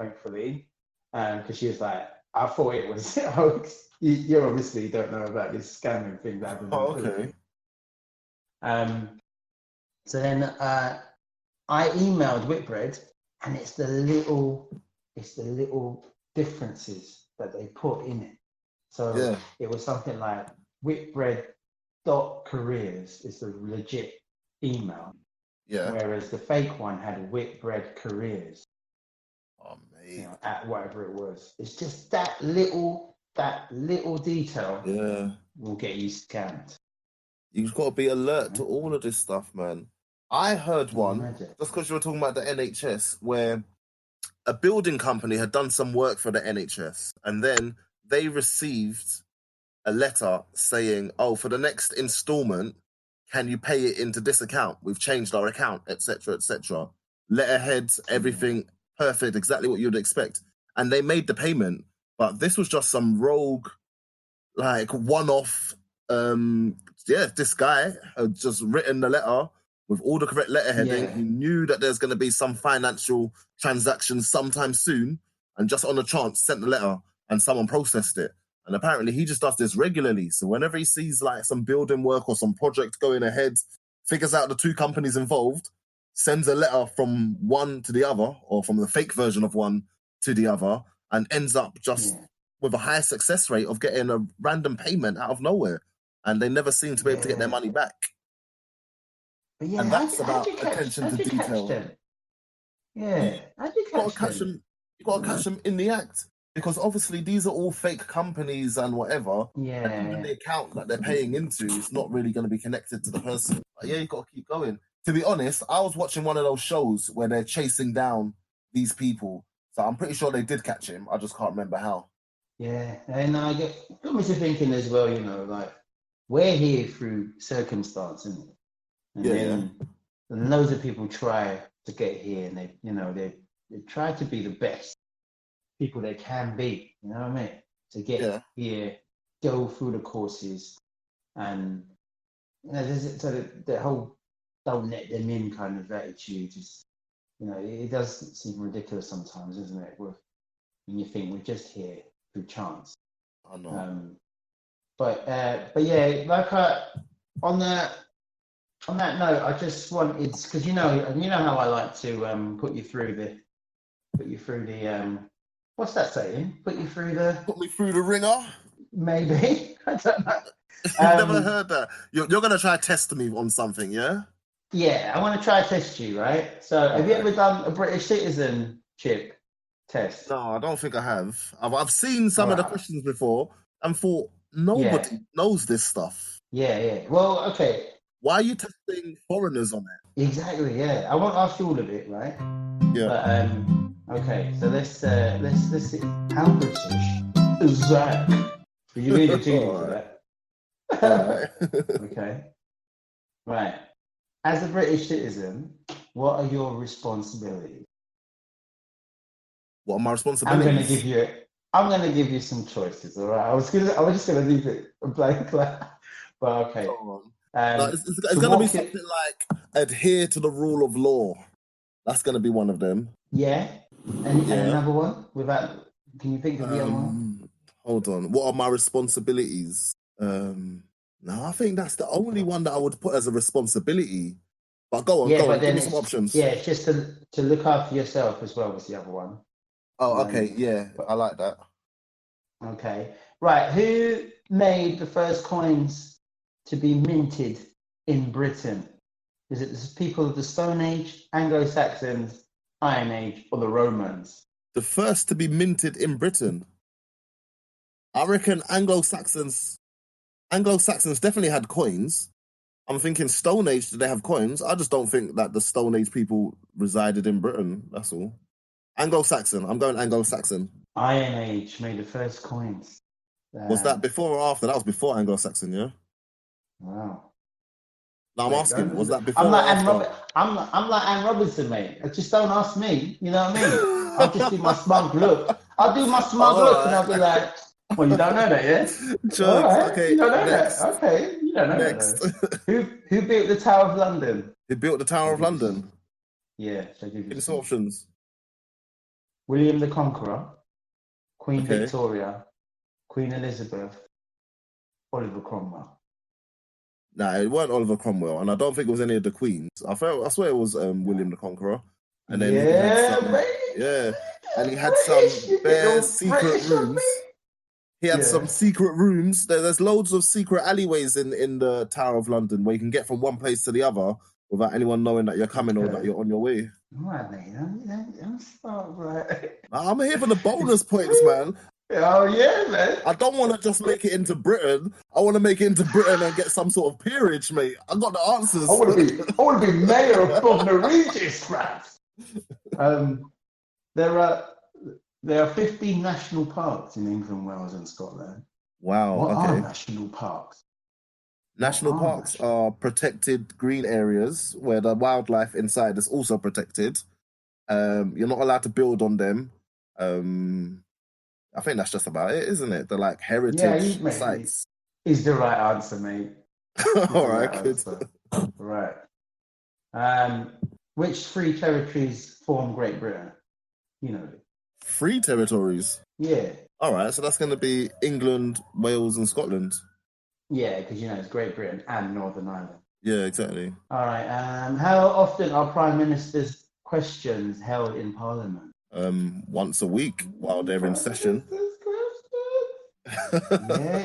thankfully, because she was like, I thought it was a hoax. You obviously don't know about this scamming thing that happened in the Philippines. So then I emailed Whitbread, and it's the little differences that they put in it. So it was something like Whitbread.careers is the legit email. Yeah. Whereas the fake one had Whitbread careers. Oh, mate. You know, at whatever it was. It's just that little detail will get you scammed. You've got to be alert to all of this stuff, man. I heard one, just because you were talking about the NHS, where a building company had done some work for the NHS, and then they received a letter saying, oh, for the next installment, can you pay it into this account? We've changed our account, etc., etc. Letterheads, everything perfect, exactly what you'd expect. And they made the payment, but this was just some rogue, like, one-off. This guy had just written the letter with all the correct letterheading. He knew that there's going to be some financial transactions sometime soon, and just on a chance sent the letter, and someone processed it. And apparently he just does this regularly. So whenever he sees like some building work or some project going ahead, figures out the two companies involved, sends a letter from one to the other, or from the fake version of one to the other, and ends up just with a high success rate of getting a random payment out of nowhere. And they never seem to be able to get their money back. But and that's about attention to detail. Yeah. You've got to catch them in the act. Because obviously these are all fake companies and whatever. Yeah. And even the account that they're paying into is not really going to be connected to the person. But you've got to keep going. To be honest, I was watching one of those shows where they're chasing down these people. So I'm pretty sure they did catch him. I just can't remember how. Yeah. And I got me to thinking as well, like, we're here through circumstance, isn't it? And then loads of people try to get here, and they try to be the best people they can be, you know what I mean? To get here, go through the courses, and the whole don't let them in kind of attitude is, it does seem ridiculous sometimes, isn't it? When you think we're just here through chance. I know. But yeah, like on that note, I just wanted, because you know how I like to put you through the what's that saying? Put me through the ringer? Maybe. I don't know. You've never heard that. You're going to try to test me on something, yeah? Yeah, I want to try to test you, right? So have you ever done a British citizenship test? No, I don't think I have. I've seen some of the questions before and thought, nobody knows this stuff. Yeah. Well, okay. Why are you testing foreigners on it? Exactly, yeah. I won't ask you all of it, right? Yeah. But, okay, so let's see. How British is that? You need a tuning for that. Okay. Right. As a British citizen, what are your responsibilities? What are my responsibilities? I'm gonna give you some choices, all right? I was just gonna leave it blank, but okay. It's going to be something like adhere to the rule of law. That's going to be one of them. Yeah. And another one? Can you think of the other one? Hold on. What are my responsibilities? No, I think that's the only one that I would put as a responsibility. But go on. Give me some options. Yeah, it's just to look after yourself as well was the other one. Oh, okay. Yeah, I like that. Okay. Right. Who made the first coins to be minted in Britain? Is it the people of the Stone Age, Anglo-Saxons, Iron Age, or the Romans? The first to be minted in Britain? I reckon Anglo-Saxons definitely had coins. I'm thinking Stone Age, did they have coins? I just don't think that the Stone Age people resided in Britain, that's all. Anglo-Saxon. I'm going Anglo-Saxon. Iron Age made the first coins. Was that before or after? That was before Anglo-Saxon, yeah? Wow. No, I'm asking, was that before I'm like or after? I'm like Anne Robinson, mate. Just don't ask me, you know what I mean? I'll just do my smug look. I'll do my smug look and I'll be like, well, you don't know that, yeah? Jokes, right. okay. You don't know next. that. Okay, you don't know next. that. Who built the Tower of London? Who built the Tower of London? Yeah. Give me some options. William the Conqueror, Queen Okay. Victoria, Queen Elizabeth, Oliver Cromwell. Nah, it weren't Oliver Cromwell, and I don't think it was any of the queens. I swear it was William the Conqueror, and then he had some, and he had some British. You get bare all secret British on me. rooms. He had some secret rooms. There's loads of secret alleyways in the Tower of London where you can get from one place to the other without anyone knowing that you're coming or that you're on your way. Right, mate. I'm right. I'm here for the bonus points, man. Oh yeah, man. I don't want to just make it into Britain. I want to make it into Britain and get some sort of peerage, mate. I got the answers. I want to be mayor of Bognor Regis, man. There are 15 national parks in England, Wales, and Scotland. Wow. What okay. are national parks? National parks are protected green areas where the wildlife inside is also protected. You're not allowed to build on them. I think that's just about it, isn't it? They're like heritage sites. Is the right answer, mate. All right, good. Right. Which three territories form Great Britain? You know. 3 territories? Yeah. All right, so that's going to be England, Wales, and Scotland. Yeah, because it's Great Britain and Northern Ireland. Yeah, exactly. All right. How often are Prime Minister's questions held in Parliament? Once a week while they're in session. Yeah.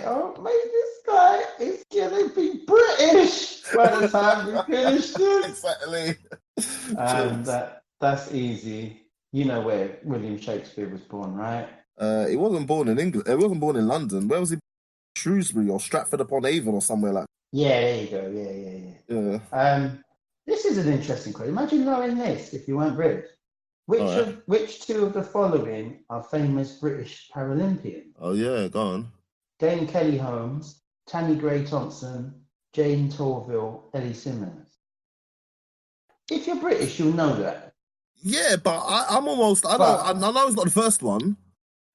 Oh, mate, this guy is gonna be British by the time we finish this. Exactly. That's easy. You know where William Shakespeare was born, right? He wasn't born in England. He wasn't born in London. Where was he? Shrewsbury or Stratford upon Avon or somewhere like that. Yeah, there you go. Yeah. This is an interesting question. Imagine knowing this if you weren't British. Which two of the following are famous British Paralympians? Oh yeah, go on. Dame Kelly Holmes, Tammy Gray Thompson, Jane Torville, Ellie Simmons. If you're British, you'll know that. Yeah, but I know it's not the first one.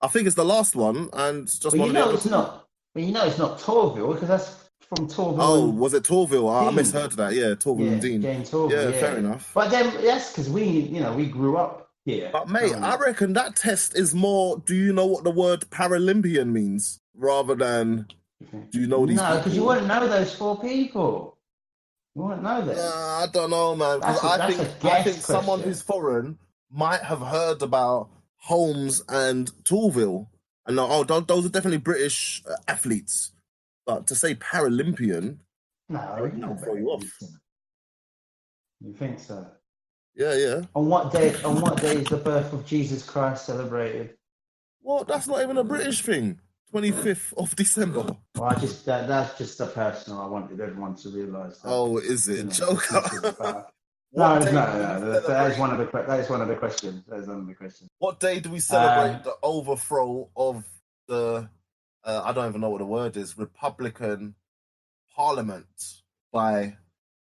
I think it's the last one, and just one of the other. It's not. But it's not Torville because that's from Torville. Oh, was it Torville? I misheard that. Yeah, Torville and Dean. Jane Torville. Yeah, fair enough. But then that's because we grew up here. But mate, I reckon that test is more. Do you know what the word Paralympian means, rather than do you know these? No, because you wouldn't know those 4 people. You wouldn't know that. I don't know, man. Because I think someone who's foreign might have heard about Holmes and Torville. And those are definitely British athletes. But to say Paralympian, no, throw you off. You think so? Yeah. On what day is the birth of Jesus Christ celebrated? Well, that's not even a British thing. 25th of December. Well, that's just a personal. I wanted everyone to realise that. Oh, is it? Joker. No. That is one of the questions. That is one of the questions. What day do we celebrate the overthrow of the, I don't even know what the word is, Republican Parliament by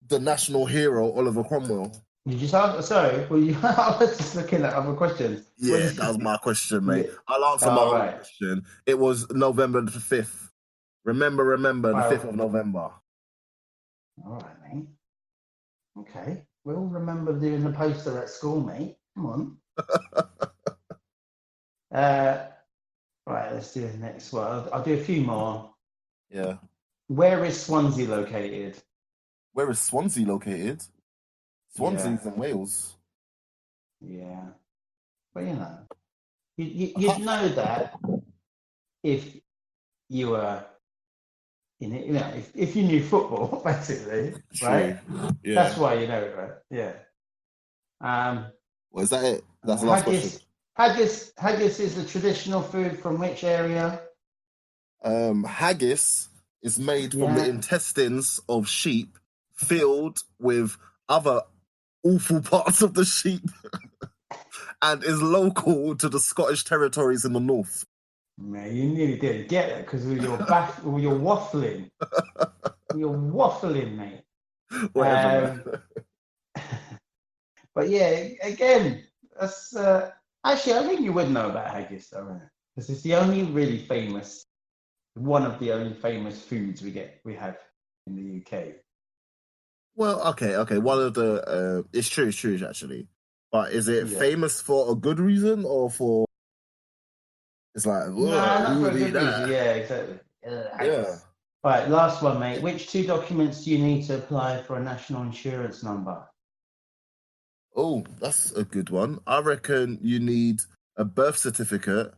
the national hero, Oliver Cromwell? Did you say, sorry, I was just looking at other questions. Yeah, that was my question, mate. I'll answer my own question. It was November the 5th. Remember, the 5th of November. All right, mate. Okay. We'll remember doing the poster at school, mate. Come on. Right, let's do the next one. I'll do a few more. Yeah. Where is Swansea located? Where is Swansea located? Swansea's in Wales. Yeah. But you'd know that if you were if you knew football, basically, right? Yeah. That's why you know it, right? Yeah. Well, is that it? That's the last question. Haggis is the traditional food from which area? Haggis is made from the intestines of sheep filled with other awful parts of the sheep and is local to the Scottish territories in the north. Man, you nearly didn't get it because you're waffling. You're waffling, mate. Whatever. But yeah, again, that's actually I think you would know about haggis, though, right? Because it's one of the only famous foods we have in the UK. Well, okay. One of the it's true actually. But is it famous for a good reason or for? It's like, no, not who for a would eat good reason. that? Yeah, exactly. Yeah. Right, last one, mate. Which 2 documents do you need to apply for a national insurance number? Oh, that's a good one. I reckon you need a birth certificate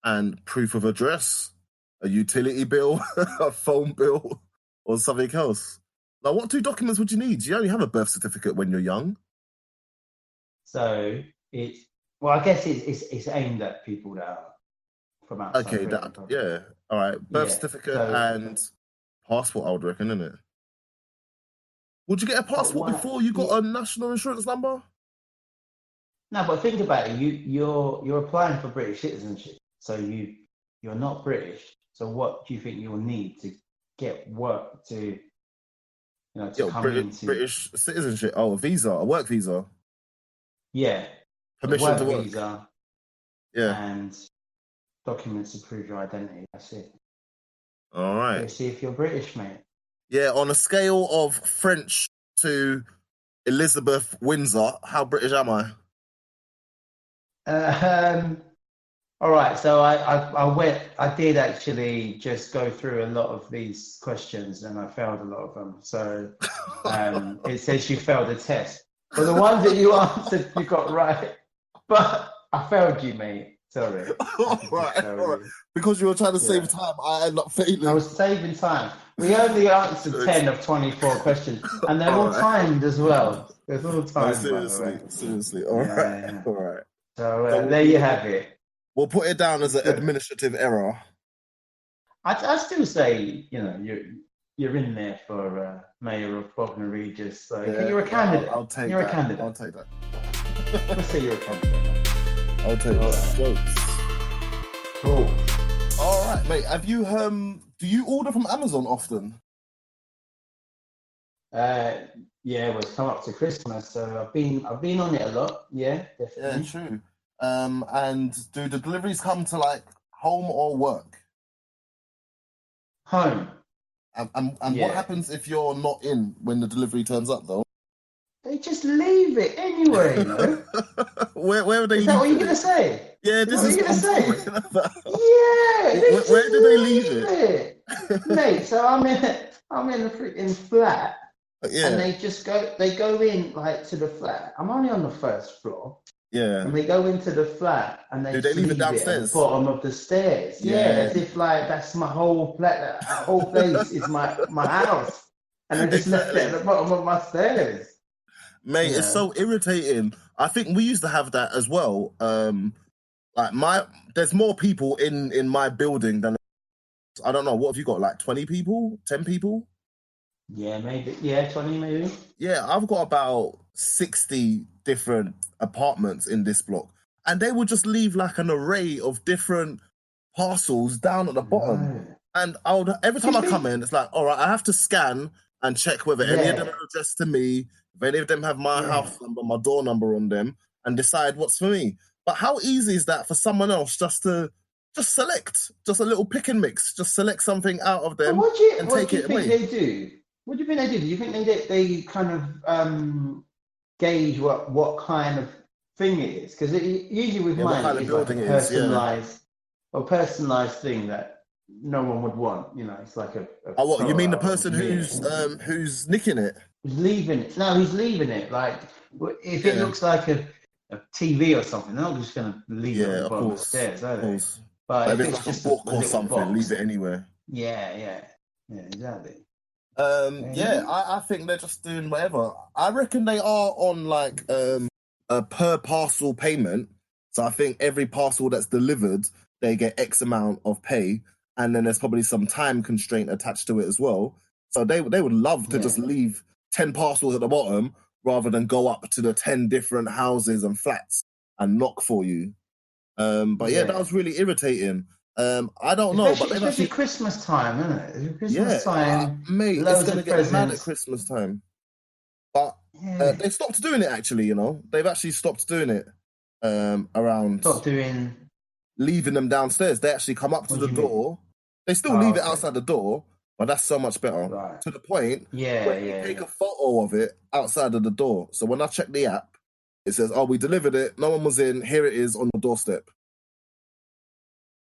and proof of address, a utility bill, a phone bill, or something else. Now, what 2 documents would you need? You only have a birth certificate when you're young. So it's I guess it's aimed at people that are from outside Okay, Britain, probably. yeah. All right, birth Yeah. certificate So and passport, I would reckon, isn't it? Would you get a passport before you got a national insurance number? No, but think about it. You're applying for British citizenship, so you're not British. So what do you think you'll need to get work to come into British citizenship? Oh, a visa, a work visa. Yeah, Permission work to work. visa. Yeah. And documents to prove your identity. That's it. All right. Let's see if you're British, mate. Yeah, on a scale of French to Elizabeth Windsor, how British am I? All right, so I did actually just go through a lot of these questions and I failed a lot of them. So it says you failed the test. But the ones that you answered, you got right. But I failed you, mate. Sorry. All right. Because you were trying to save time, I ended up failing. I was saving time. We only answered 10 of 24 questions, and they're all timed as well. They're all timed, seriously. All right. So there you have it. We'll put it down as an administrative error. I still say, you're in there for mayor of Bognor Regis. So you're a candidate. I'll take you're that. a candidate. I'll take that. Let's say you're a candidate. I'll take that. Jokes. Cool. All right, mate. Have you do you order from Amazon often? Yeah, it's come up to Christmas, so I've been on it a lot. Yeah, definitely. Yeah, true. And do the deliveries come to like home or work? Home. And what happens if you're not in when the delivery turns up, though? They just leave it anyway, where are they? Is that what you're gonna say? Yeah, this is what I'm talking about. Yeah. Where do they leave it? Mate, so I'm in a freaking flat. Yeah. And they go in like to the flat. I'm only on the first floor. Yeah. And they go into the flat and they leave it downstairs? At the bottom of the stairs. Yeah, as if like that's my whole flat. That whole place is my house. And I just left it at the bottom of my stairs. Mate, it's so irritating. I think we used to have that as well. There's more people in my building than I don't know. What have you got? Like 20 people? 10 people? Yeah, maybe. Yeah, 20 maybe. Yeah, I've got about 60 different apartments in this block. And they would just leave like an array of different parcels down at the bottom. Right. And every time I come in, it's like, all right, I have to scan and check whether any of them are addressed to me, if any of them have my house number, my door number on them, and decide what's for me. But how easy is that for someone else just to select, just a little pick and mix, just select something out of them and take it away? What do you think they do? What do you think they do? Do you think they kind of gauge what kind of thing it is? Because usually with mine, it's like a personalized thing that no one would want. It's like a you mean the person who's nicking it? He's leaving it. No, he's leaving it. Like if it looks like a TV or something, they're not just going to leave it on the bottom of the stairs, are they? But if it's just a book or something, leave it anywhere. Yeah, exactly. I think they're just doing whatever. I reckon they are on like a per parcel payment. So I think every parcel that's delivered, they get X amount of pay, and then there's probably some time constraint attached to it as well. So they would love to just leave 10 parcels at the bottom rather than go up to the 10 different houses and flats and knock for you. That was really irritating. I don't know, but especially Christmas time, isn't it? Christmas time, mate, it's going to get mad at Christmas time. But they stopped doing it. Actually, they've actually stopped doing it. Leaving them downstairs. They actually come up to the door. They still leave it outside the door, but that's so much better. Right. To the point where you take a photo of it outside of the door. So when I check the app, It says, "Oh, we delivered it. No one was in. Here it is on your doorstep."